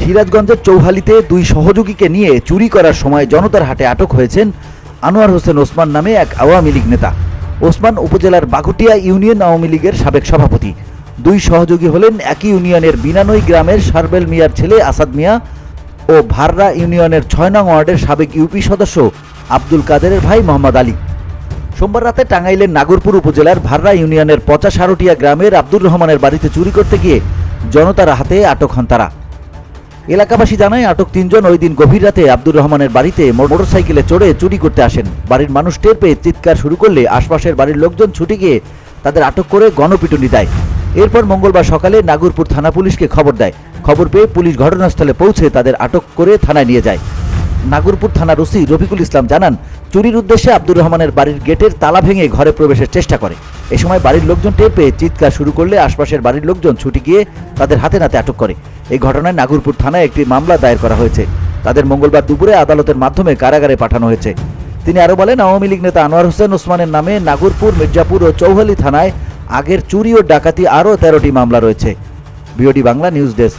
সিরাজগঞ্জের চৌহালিতে দুই সহযোগীকে নিয়ে চুরি করার সময় জনতার হাটে আটক হয়েছেন আনোয়ার হোসেন ওসমান নামে এক আওয়ামী লীগ নেতা। ওসমান উপজেলার বাগুটিয়া ইউনিয়ন আওয়ামী লীগের সাবেক সভাপতি। দুই সহযোগী হলেন একই ইউনিয়নের বিনানই গ্রামের সার্বেল মিয়ার ছেলে আসাদ মিয়া ও ভাররা ইউনিয়নের ৬ নং ওয়ার্ডের সাবেক ইউপি সদস্য আব্দুল কাদেরের ভাই মোহাম্মদ আলী। সোমবার রাতে টাঙ্গাইলের নাগরপুর উপজেলার ভাররা ইউনিয়নের ৫০ গ্রামের আব্দুর রহমানের বাড়িতে চুরি করতে গিয়ে জনতার হাতে আটক হন তারা। এলাকাবাসী জানায় আটক তিনজন ওই দিন গভীর রাতে আব্দুর রহমানের বাড়িতে মোটরসাইকেলে চড়ে চুরি করতে আসেন। বাড়ির মানুষ টের পেয়ে চিৎকার শুরু করলে আশপাশের বাড়ির লোকজন ছুটে গিয়ে তাদের আটক করে গণপিটুনি দেয়। এরপর মঙ্গলবার সকালে নাগরপুর থানা পুলিশকে খবর দেয়। খবর পেয়ে পুলিশ ঘটনাস্থলে পৌঁছে তাদের আটক করে থানায় নিয়ে যায়। নাগরপুর থানার ওসি রফিকুল ইসলাম জানান, চুরির উদ্দেশ্যে আব্দুর রহমানের বাড়ির গেটের তালা ভেঙে ঘরে প্রবেশের চেষ্টা করে। এ সময় বাড়ির লোকজন টের পেয়ে চিৎকার শুরু করলে আশপাশের বাড়ির লোকজন ছুটে গিয়ে তাদের হাতে নাতে আটক করে। এই ঘটনায় নাগরপুর থানায় একটি মামলা দায়ের করা হয়েছে। তাদের মঙ্গলবার দুপুরে আদালতের মাধ্যমে কারাগারে পাঠানো হয়েছে। তিনি আরও বলেন, আওয়ামী লীগ নেতা আনোয়ার হোসেন ওসমানের নামে নাগরপুর, মির্জাপুর ও চৌহালি থানায় আগের চুরি ও ডাকাতি আরও ১৩টি মামলা রয়েছে। BOD Bangla news desk.